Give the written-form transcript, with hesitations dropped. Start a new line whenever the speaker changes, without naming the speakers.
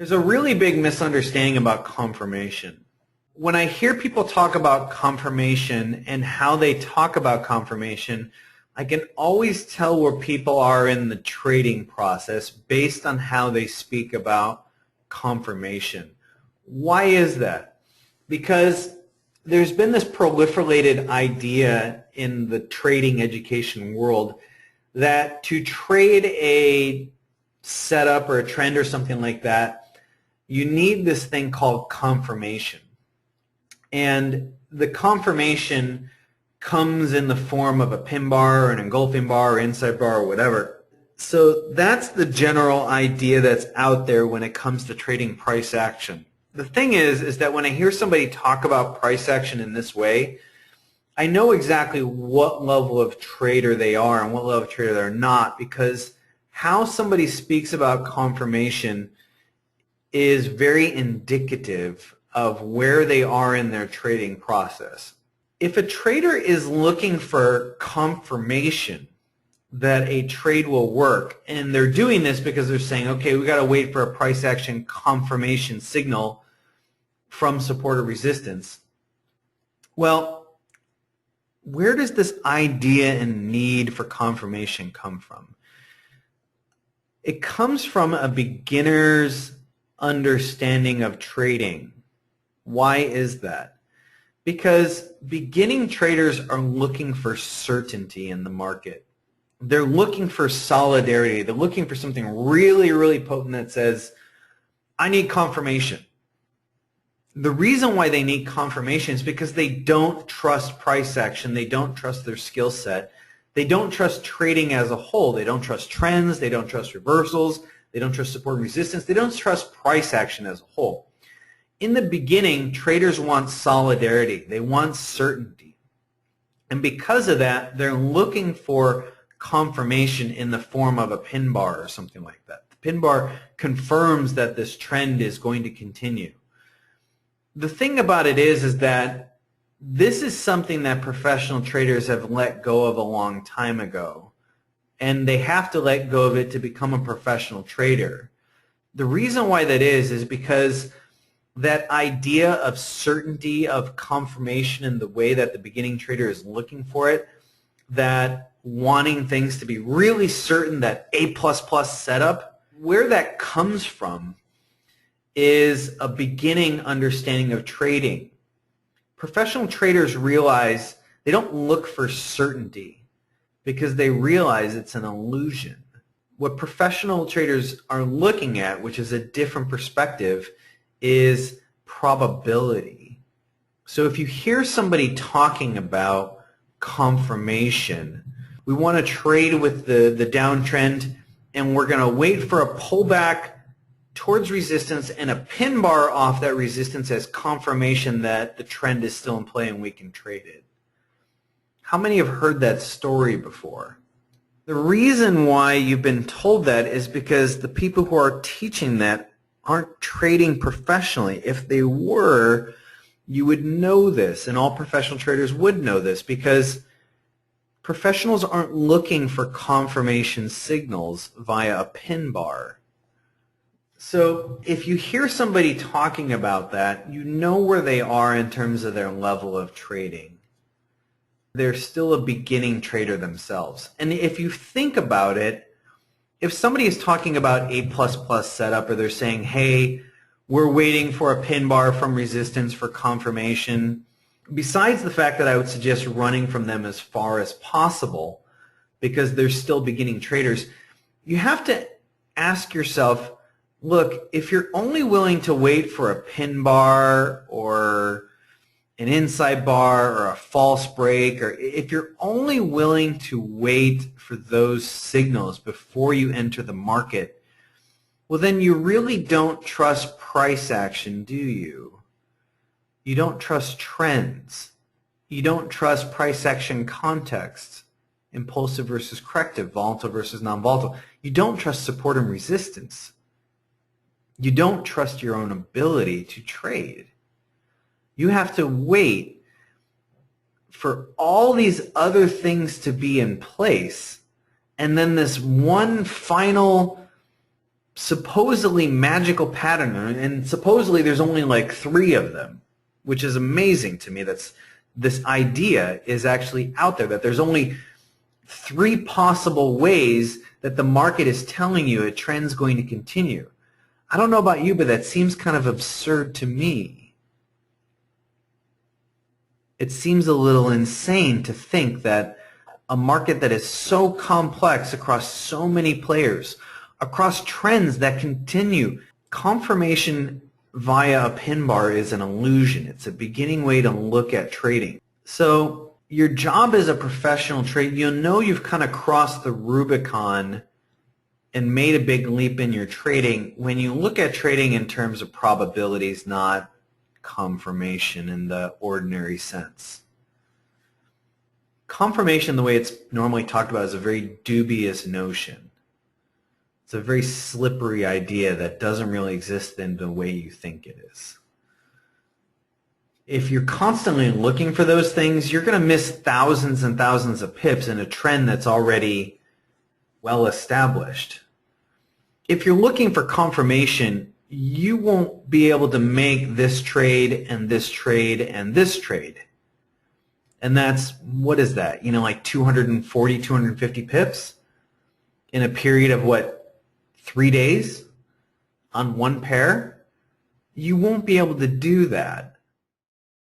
There's a really big misunderstanding about confirmation. When I hear people talk about confirmation and how they talk about confirmation, I can always tell where people are in the trading process based on how they speak about confirmation. Why is that? Because there's been this proliferated idea in the trading education world that to trade a setup or a trend or something like that, you need this thing called confirmation. And the confirmation comes in the form of a pin bar or an engulfing bar or inside bar or whatever. So that's the general idea that's out there when it comes to trading price action. The thing is that when I hear somebody talk about price action in this way, I know exactly what level of trader they are and what level of trader they're not, because how somebody speaks about confirmation is very indicative of where they are in their trading process. If a trader is looking for confirmation that a trade will work, and they're doing this because they're saying, okay, we got to wait for a price action confirmation signal from support or resistance, well, where does this idea and need for confirmation come from? It comes from a beginner's understanding of trading. Why is that? Because beginning traders are looking for certainty in the market. They're looking for solidarity. They're looking for something really, really potent that says, I need confirmation. The reason why they need confirmation is because they don't trust price action. They don't trust their skill set. They don't trust trading as a whole. They don't trust trends. They don't trust reversals. They don't trust support and resistance. They don't trust price action as a whole. In the beginning, traders want solidarity. They want certainty. And because of that, they're looking for confirmation in the form of a pin bar or something like that. The pin bar confirms that this trend is going to continue. The thing about it is that this is something that professional traders have let go of a long time ago, and they have to let go of it to become a professional trader. The reason why that is because that idea of certainty, of confirmation in the way that the beginning trader is looking for it, that wanting things to be really certain, that A++ setup, where that comes from is a beginning understanding of trading. Professional traders realize they don't look for certainty because they realize it's an illusion. What professional traders are looking at, which is a different perspective, is probability. So if you hear somebody talking about confirmation, we want to trade with the downtrend and we're going to wait for a pullback towards resistance and a pin bar off that resistance as confirmation that the trend is still in play and we can trade it. How many have heard that story before? The reason why you've been told that is because the people who are teaching that aren't trading professionally. If they were, you would know this, and all professional traders would know this, because professionals aren't looking for confirmation signals via a pin bar. So if you hear somebody talking about that, you know where they are in terms of their level of trading. They're still a beginning trader themselves. And if you think about it, if somebody is talking about A++ setup, or they're saying, hey, we're waiting for a pin bar from resistance for confirmation, besides the fact that I would suggest running from them as far as possible because they're still beginning traders, you have to ask yourself, look, if you're only willing to wait for a pin bar or an inside bar or a false break, or if you're only willing to wait for those signals before you enter the market, well, then you really don't trust price action, do you? You don't trust trends. You don't trust price action context, impulsive versus corrective, volatile versus non-volatile. You don't trust support and resistance. You don't trust your own ability to trade. You have to wait for all these other things to be in place, and then this one final supposedly magical pattern, and supposedly there's only like 3 of them, which is amazing to me. This idea is actually out there, that there's only 3 possible ways that the market is telling you a trend's going to continue. I don't know about you, but that seems kind of absurd to me. It seems a little insane to think that a market that is so complex across so many players, across trends that continue, confirmation via a pin bar is an illusion. It's a beginning way to look at trading. So your job as a professional trader, you'll know you've kind of crossed the Rubicon and made a big leap in your trading when you look at trading in terms of probabilities, not confirmation in the ordinary sense. Confirmation, the way it's normally talked about, is a very dubious notion. It's a very slippery idea that doesn't really exist in the way you think it is. If you're constantly looking for those things, you're going to miss thousands and thousands of pips in a trend that's already well established. If you're looking for confirmation, you won't be able to make this trade and this trade and this trade. And that's, what is that? Like 240, 250 pips in a period of what, 3 days on one pair? You won't be able to do that.